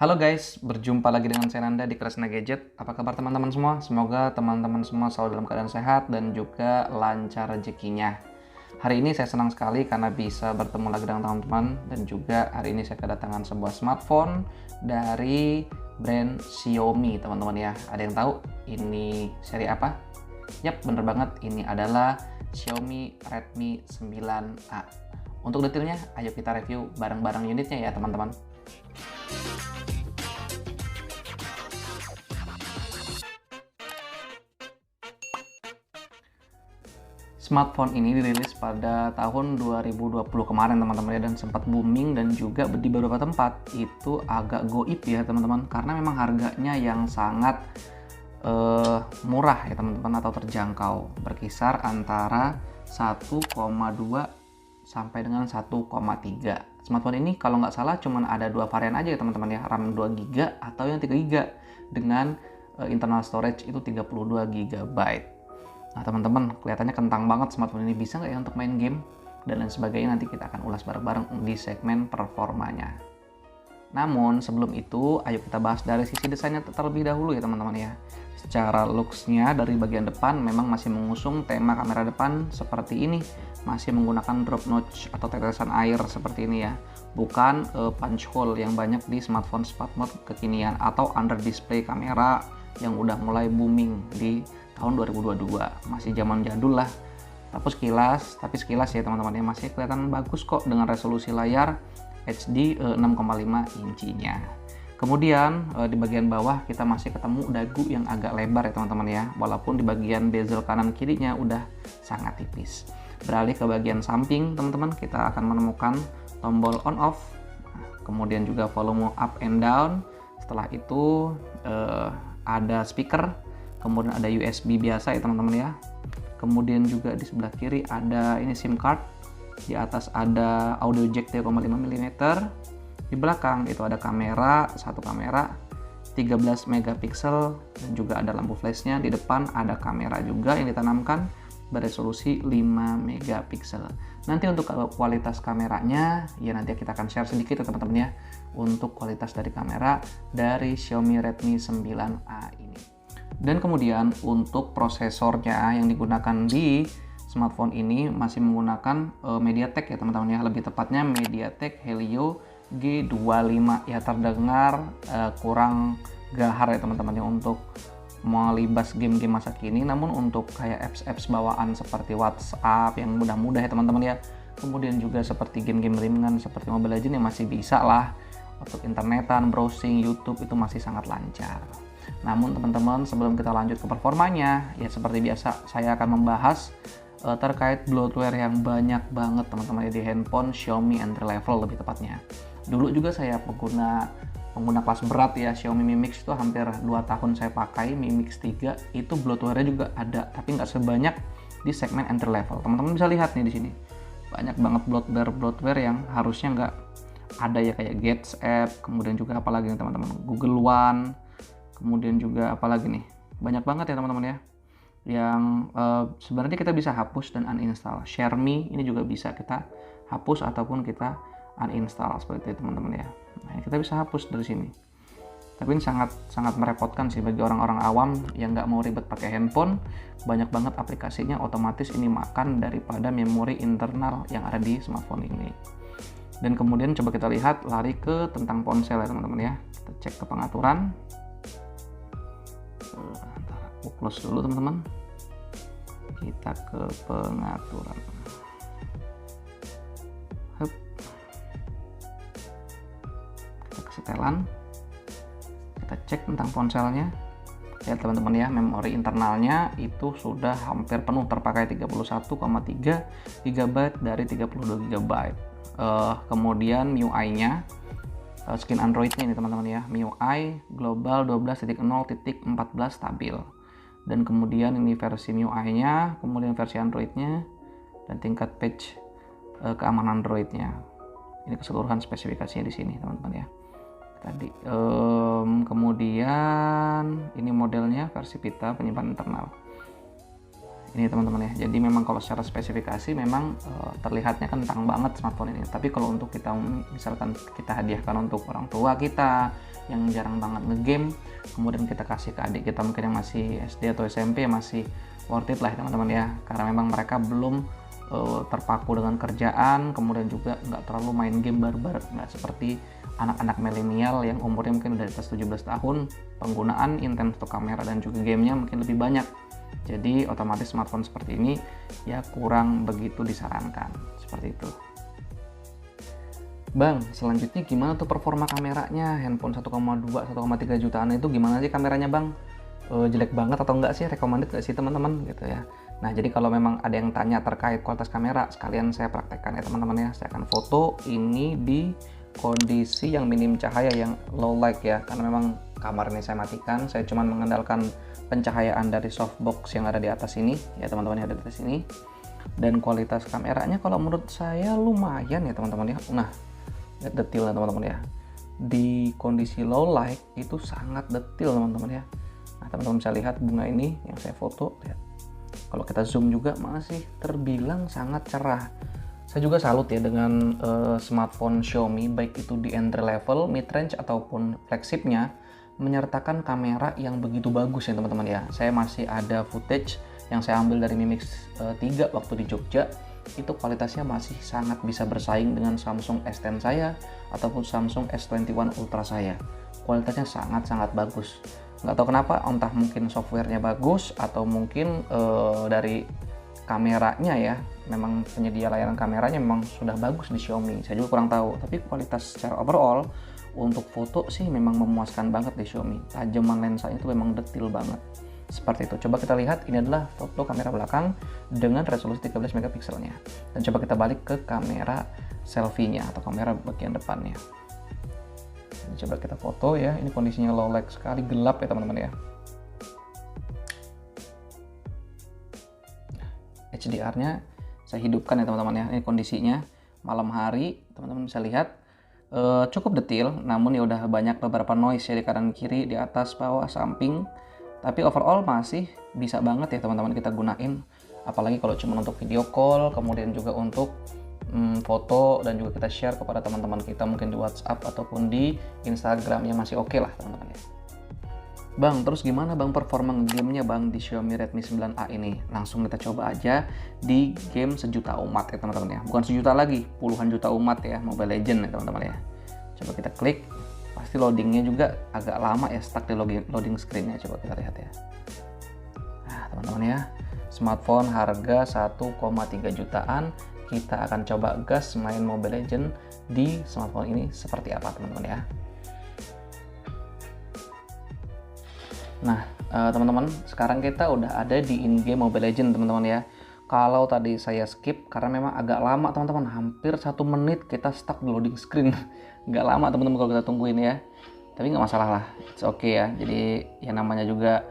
Halo guys, berjumpa lagi dengan saya Nanda di Kresna Gadget. Apa kabar teman-teman semua? Semoga teman-teman semua selalu dalam keadaan sehat dan juga lancar rezekinya. Hari ini saya senang sekali karena bisa bertemu lagi dengan teman-teman dan juga hari ini saya kedatangan sebuah smartphone dari brand Xiaomi, teman-teman ya. Ada yang tahu ini seri apa? Yap, bener banget, ini adalah Xiaomi Redmi 9A. Untuk detailnya, ayo kita review bareng-bareng unitnya ya teman-teman. Smartphone ini dirilis pada tahun 2020 kemarin teman-teman ya, dan sempat booming dan juga di beberapa tempat itu agak goib ya teman-teman, karena memang harganya yang sangat murah ya teman-teman, atau terjangkau, berkisar antara 1,2 sampai dengan 1,3. Smartphone ini kalau nggak salah cuman ada dua varian aja ya teman-teman ya, RAM 2 GB atau yang 3 GB dengan internal storage itu 32 GB. Nah teman-teman, kelihatannya kentang banget smartphone ini, bisa nggak ya untuk main game dan lain sebagainya. Nanti kita akan ulas bareng-bareng di segmen performanya. Namun sebelum itu, ayo kita bahas dari sisi desainnya terlebih dahulu ya teman-teman ya. Secara looks-nya dari bagian depan memang masih mengusung tema kamera depan seperti ini, masih menggunakan drop notch atau tetesan air seperti ini ya, bukan punch hole yang banyak di smartphone kekinian atau under display kamera yang udah mulai booming di tahun 2022. Masih zaman jadul lah, tapi sekilas ya teman-teman ya, masih kelihatan bagus kok dengan resolusi layar HD 6,5 incinya. Kemudian di bagian bawah kita masih ketemu dagu yang agak lebar ya teman-teman ya, walaupun di bagian bezel kanan kirinya udah sangat tipis. Beralih ke bagian samping teman-teman, kita akan menemukan tombol on off, kemudian juga volume up and down. Setelah itu ada speaker, kemudian ada USB biasa ya teman-teman ya. Kemudian juga di sebelah kiri ada ini SIM card. Di atas ada audio jack 3,5 mm. Di belakang itu ada satu kamera 13 megapiksel dan juga ada lampu flashnya. Di depan ada kamera juga yang ditanamkan beresolusi 5 megapiksel. Nanti untuk kualitas kameranya ya nanti kita akan share sedikit ya teman-teman ya, untuk kualitas dari kamera dari Xiaomi Redmi 9A ini. Dan kemudian untuk prosesornya yang digunakan di smartphone ini masih menggunakan MediaTek ya teman-teman ya, lebih tepatnya MediaTek Helio G25 ya. Terdengar kurang gahar ya teman-teman ya untuk melibas game-game masa kini, namun untuk kayak apps-apps bawaan seperti WhatsApp yang mudah-mudah ya teman-teman ya, kemudian juga seperti game-game ringan seperti Mobile Legends ya masih bisa lah. Untuk internetan, browsing, YouTube itu masih sangat lancar. Namun teman-teman, sebelum kita lanjut ke performanya, ya seperti biasa saya akan membahas terkait bloatware yang banyak banget teman-teman ya di handphone Xiaomi entry level lebih tepatnya. Dulu juga saya pengguna kelas berat ya, Xiaomi Mi Mix itu hampir 2 tahun saya pakai. Mi Mix 3 itu bloatware-nya juga ada, tapi nggak sebanyak di segmen entry level. Teman-teman bisa lihat nih di sini, banyak banget bloatware yang harusnya nggak ada ya, kayak Gates App, kemudian juga apalagi nih teman-teman, Google One, kemudian juga apalagi nih, banyak banget ya teman-teman ya, yang sebenarnya kita bisa hapus dan uninstall. Xiaomi ini juga bisa kita hapus ataupun kita uninstall seperti itu teman-teman ya. Nah, kita bisa hapus dari sini. Tapi ini sangat merepotkan sih bagi orang-orang awam yang nggak mau ribet pakai handphone. Banyak banget aplikasinya, otomatis ini makan daripada memori internal yang ada di smartphone ini. Dan kemudian coba kita lihat, lari ke tentang ponsel ya teman-teman ya. Kita cek ke pengaturan. Aku close dulu teman-teman, kita ke pengaturan. Kita ke setelan, kita cek tentang ponselnya. Ya teman-teman ya, memori internalnya itu sudah hampir penuh, terpakai 31,3 GB dari 32 GB. Kemudian MIUI-nya, skin Android-nya ini teman-teman ya, MIUI global 12.0.14 stabil. Dan kemudian ini versi MIUI-nya, kemudian versi Android-nya, dan tingkat patch keamanan Android-nya. Ini keseluruhan spesifikasinya di sini teman-teman ya. Tadi kemudian ini modelnya versi Vita, penyimpan internal. Ini teman-teman ya, jadi memang kalau secara spesifikasi memang terlihatnya kentang banget smartphone ini. Tapi kalau untuk kita misalkan kita hadiahkan untuk orang tua kita yang jarang banget ngegame, kemudian kita kasih ke adik kita mungkin yang masih SD atau SMP, masih worth it lah teman-teman ya, karena memang mereka belum terpaku dengan kerjaan, kemudian juga nggak terlalu main game barbar, nggak seperti anak-anak milenial yang umurnya mungkin udah di atas 17 tahun, penggunaan intens untuk kamera dan juga gamenya mungkin lebih banyak. Jadi otomatis smartphone seperti ini ya kurang begitu disarankan, seperti itu. Bang, selanjutnya gimana tuh performa kameranya? Handphone 1,2, 1,3 jutaan itu gimana sih kameranya bang? Jelek banget atau enggak sih? Recommended nggak sih teman-teman gitu ya? Nah, jadi kalau memang ada yang tanya terkait kualitas kamera, sekalian saya praktekkan ya teman-teman ya. Saya akan foto ini di kondisi yang minim cahaya, yang low light ya, karena memang kamar ini saya matikan. Saya cuma mengandalkan pencahayaan dari softbox yang ada di atas ini ya teman-teman, yang ada di atas ini. Dan kualitas kameranya kalau menurut saya lumayan ya teman-teman ya. Nah, lihat detailnya teman-teman ya, di kondisi low light itu sangat detail teman-teman ya. Nah, teman-teman bisa lihat bunga ini yang saya foto, lihat. Kalau kita zoom juga masih terbilang sangat cerah. Saya juga salut ya dengan smartphone Xiaomi, baik itu di entry level, mid range ataupun flagshipnya, menyertakan kamera yang begitu bagus ya teman-teman ya. Saya masih ada footage yang saya ambil dari Mi Mix 3 waktu di Jogja. Itu kualitasnya masih sangat bisa bersaing dengan Samsung S10 saya ataupun Samsung S21 Ultra saya. Kualitasnya sangat-sangat bagus. Nggak tahu kenapa, entah mungkin softwarenya bagus atau mungkin dari kameranya ya, memang penyedia layanan kameranya memang sudah bagus di Xiaomi. Saya juga kurang tahu, tapi kualitas secara overall untuk foto sih memang memuaskan banget di Xiaomi. Tajaman lensanya itu memang detail banget. Seperti itu. Coba kita lihat, ini adalah foto kamera belakang dengan resolusi 13 megapikselnya. Dan coba kita balik ke kamera selfie-nya atau kamera bagian depannya. Ini coba kita foto ya, ini kondisinya low light sekali, gelap ya teman-teman ya. HDR-nya saya hidupkan ya teman-teman ya. Ini kondisinya malam hari, teman-teman bisa lihat cukup detail, namun ya udah banyak beberapa noise ya di kanan kiri, di atas, bawah, samping. Tapi overall masih bisa banget ya teman-teman kita gunain, apalagi kalau cuma untuk video call, kemudian juga untuk foto, dan juga kita share kepada teman-teman kita mungkin di WhatsApp ataupun di Instagram, ya masih oke lah teman-teman ya. Bang, terus gimana bang performa gamenya bang di Xiaomi Redmi 9A ini? Langsung kita coba aja di game sejuta umat ya teman-teman ya. Bukan sejuta lagi, puluhan juta umat ya, Mobile Legends ya teman-teman ya. Coba kita klik, pasti loadingnya juga agak lama ya, stuck di loading screen-nya. Coba kita lihat ya. Nah teman-teman ya, smartphone harga 1,3 jutaan. Kita akan coba gas main Mobile Legends di smartphone ini seperti apa teman-teman ya. Nah, teman-teman, sekarang kita udah ada di in-game Mobile Legends, teman-teman ya. Kalau tadi saya skip karena memang agak lama, teman-teman. Hampir 1 menit kita stuck di loading screen. Nggak lama, teman-teman, kalau kita tungguin ya. Tapi nggak masalah lah, it's okay ya. Jadi, yang namanya juga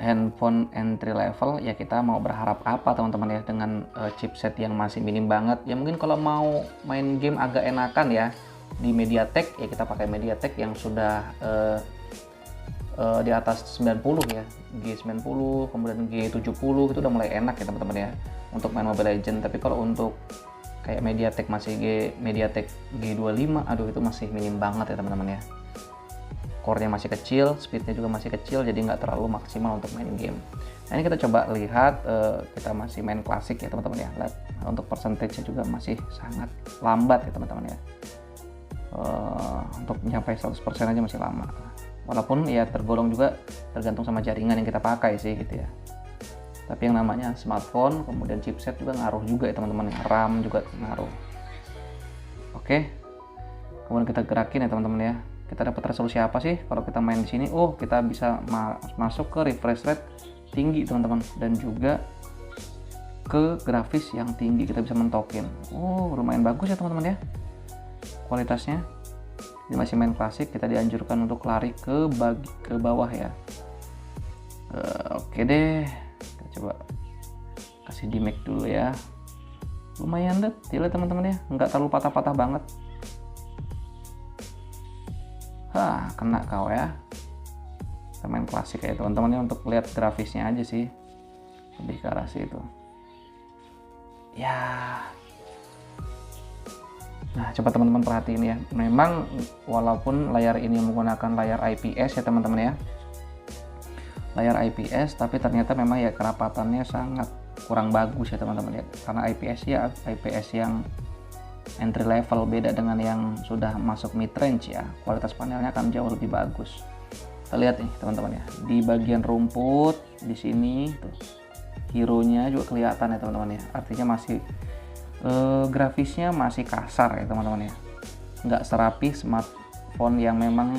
handphone entry level, ya kita mau berharap apa, teman-teman ya, dengan chipset yang masih minim banget. Ya mungkin kalau mau main game agak enakan ya, di MediaTek, ya kita pakai MediaTek yang sudah di atas 90 ya, G90 kemudian G70 itu udah mulai enak ya teman-teman ya untuk main Mobile Legends. Tapi kalau untuk kayak MediaTek masih MediaTek G25, aduh itu masih minim banget ya teman-teman ya. Core-nya masih kecil, speed-nya juga masih kecil, jadi nggak terlalu maksimal untuk main game. Nah ini kita coba lihat, kita masih main klasik ya teman-teman ya. Lihat, untuk percentage-nya juga masih sangat lambat ya teman-teman ya. Untuk mencapai 100% aja masih lama. Walaupun ya tergolong juga tergantung sama jaringan yang kita pakai sih gitu ya. Tapi yang namanya smartphone, kemudian chipset juga ngaruh juga ya teman-teman. RAM juga ngaruh. Oke. Kemudian kita gerakin ya teman-teman ya. Kita dapat resolusi apa sih kalau kita main di sini? Oh, kita bisa masuk ke refresh rate tinggi teman-teman, dan juga ke grafis yang tinggi, kita bisa mentokin. Oh, lumayan bagus ya teman-teman ya kualitasnya. Ini masih main klasik, kita dianjurkan untuk lari ke bawah ya. Oke deh, kita coba kasih di make dulu ya. Lumayan detail ya teman-teman ya, nggak terlalu patah-patah banget. Kena kau ya. Kita main klasik ya teman-teman ya, untuk lihat grafisnya aja sih. lebih ke arah situ ya. Nah, coba teman-teman perhatiin ya, memang walaupun layar ini menggunakan layar IPS ya teman-teman ya, layar IPS, tapi ternyata memang ya kerapatannya sangat kurang bagus ya teman-teman ya, karena IPS ya IPS yang entry level, beda dengan yang sudah masuk mid range ya, kualitas panelnya akan jauh lebih bagus. Kita lihat nih teman-teman ya, di bagian rumput di sini tuh hero-nya juga kelihatan ya teman-teman ya, artinya masih grafisnya masih kasar ya teman-teman ya, nggak serapi smartphone yang memang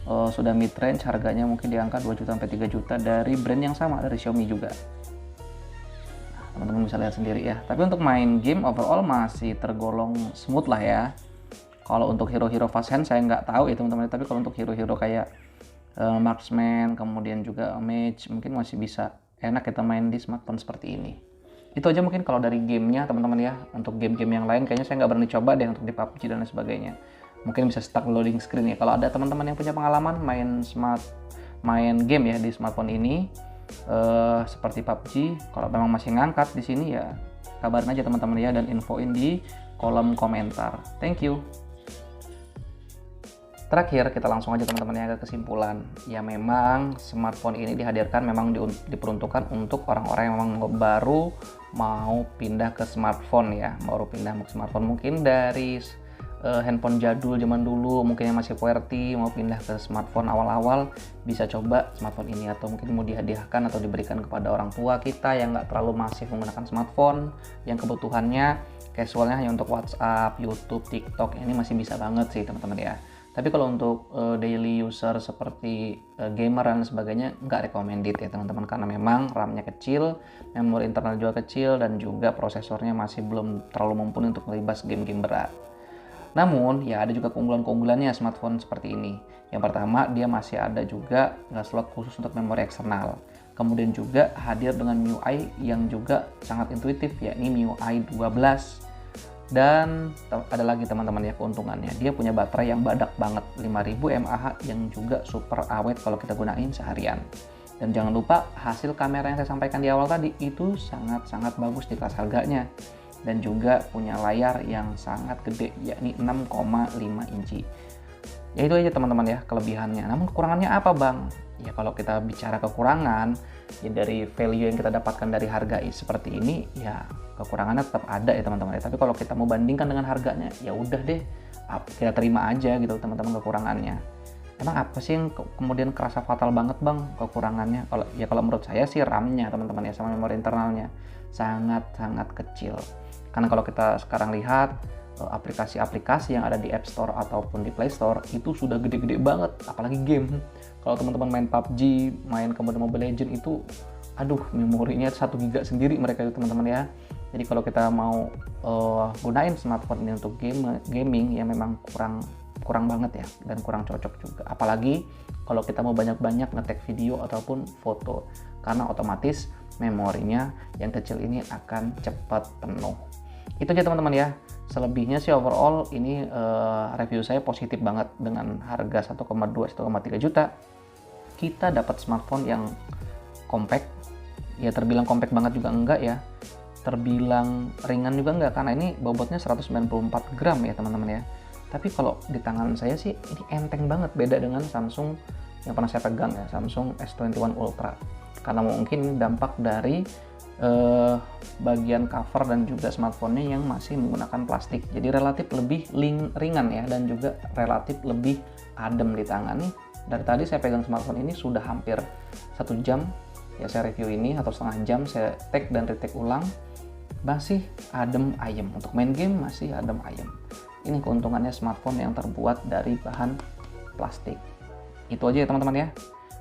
sudah mid range, harganya mungkin di angka 2 juta sampai 3 juta dari brand yang sama, dari Xiaomi juga. Nah, teman-teman bisa lihat sendiri ya, tapi untuk main game overall masih tergolong smooth lah ya. Kalau untuk hero-hero fast hand saya nggak tahu ya teman-teman, tapi kalau untuk hero-hero kayak marksman, kemudian juga mage, mungkin masih bisa enak kita main di smartphone seperti ini. Itu aja mungkin kalau dari gamenya teman-teman ya. Untuk game-game yang lain kayaknya saya nggak berani coba deh untuk di PUBG dan lain sebagainya. Mungkin bisa stuck loading screen ya. Kalau ada teman-teman yang punya pengalaman main game ya di smartphone ini seperti PUBG, kalau memang masih ngangkat di sini ya kabarin aja teman-teman ya, dan infoin di kolom komentar. Thank you. Terakhir, kita langsung aja teman-teman ya ke kesimpulan. Ya memang smartphone ini dihadirkan memang diperuntukkan untuk orang-orang yang memang baru mau pindah ke smartphone ya. Baru pindah ke smartphone mungkin dari handphone jadul zaman dulu, mungkin yang masih QWERTY, mau pindah ke smartphone awal-awal, bisa coba smartphone ini. Atau mungkin mau dihadiahkan atau diberikan kepada orang tua kita yang nggak terlalu masif menggunakan smartphone, yang kebutuhannya casualnya hanya untuk WhatsApp, YouTube, TikTok, ini masih bisa banget sih teman-teman ya. Tapi kalau untuk daily user seperti gamer dan sebagainya nggak recommended ya teman-teman, karena memang RAM-nya kecil, memori internal juga kecil, dan juga prosesornya masih belum terlalu mumpuni untuk melibas game-game berat. Namun ya ada juga keunggulan-keunggulannya smartphone seperti ini. Yang pertama, dia masih ada juga slot khusus untuk memori eksternal. Kemudian juga hadir dengan MIUI yang juga sangat intuitif, yakni MIUI 12. Dan ada lagi teman-teman ya keuntungannya, dia punya baterai yang badak banget, 5000 mAh yang juga super awet kalau kita gunain seharian. Dan jangan lupa hasil kamera yang saya sampaikan di awal tadi itu sangat-sangat bagus di kelas harganya, dan juga punya layar yang sangat gede, yakni 6,5 inci. Ya itu aja teman-teman ya kelebihannya. Namun kekurangannya apa bang? Ya kalau kita bicara kekurangan, ya dari value yang kita dapatkan dari harga seperti ini, ya kekurangannya tetap ada ya teman-teman ya. Tapi kalau kita mau bandingkan dengan harganya, ya udah deh kita terima aja gitu teman-teman kekurangannya. Emang apa sih yang kemudian kerasa fatal banget bang kekurangannya? Kalau menurut saya sih RAM-nya teman-teman ya, sama memori internalnya sangat-sangat kecil. Karena kalau kita sekarang lihat aplikasi-aplikasi yang ada di App Store ataupun di Play Store itu sudah gede-gede banget, apalagi game. Kalau teman-teman main PUBG, main kemudian Mobile Legends itu, aduh memorinya 1 GB sendiri mereka itu teman-teman ya. Jadi kalau kita mau gunain smartphone ini untuk gaming ya memang kurang banget ya, dan kurang cocok juga. Apalagi kalau kita mau banyak-banyak ngetek video ataupun foto, karena otomatis memorinya yang kecil ini akan cepat penuh. Itu aja teman-teman ya. Selebihnya sih overall ini review saya positif banget. Dengan harga 1,2-1,3 juta kita dapat smartphone yang compact. Ya terbilang compact banget juga enggak ya, terbilang ringan juga enggak, karena ini bobotnya 194 gram ya teman-teman ya. Tapi kalau di tangan saya sih ini enteng banget, beda dengan Samsung yang pernah saya pegang ya, Samsung S21 Ultra. Karena mungkin dampak dari bagian cover dan juga smartphone-nya yang masih menggunakan plastik, jadi relatif lebih ringan ya, dan juga relatif lebih adem di tangan nih. Dari tadi saya pegang smartphone ini sudah hampir 1 jam ya saya review ini, atau setengah jam saya take dan retake ulang, masih adem ayem. Untuk main game masih adem ayem. Ini keuntungannya smartphone yang terbuat dari bahan plastik. Itu aja ya teman-teman ya.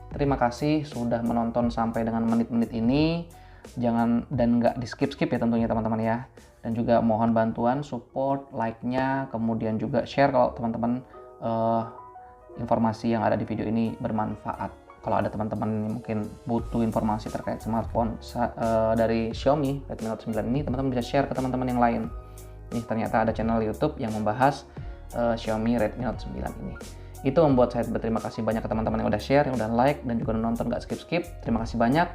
Terima kasih sudah menonton sampai dengan menit-menit ini. Jangan dan nggak di skip-skip ya tentunya teman-teman ya. Dan juga mohon bantuan support, like-nya, kemudian juga share kalau teman-teman informasi yang ada di video ini bermanfaat. Kalau ada teman-teman yang mungkin butuh informasi terkait smartphone dari Xiaomi Redmi Note 9 ini, teman-teman bisa share ke teman-teman yang lain. Nih ternyata ada channel YouTube yang membahas Xiaomi Redmi Note 9 ini. Itu membuat saya berterima kasih banyak ke teman-teman yang udah share, yang udah like, dan juga nonton gak skip-skip. Terima kasih banyak.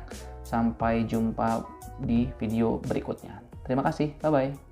Sampai jumpa di video berikutnya. Terima kasih. Bye-bye.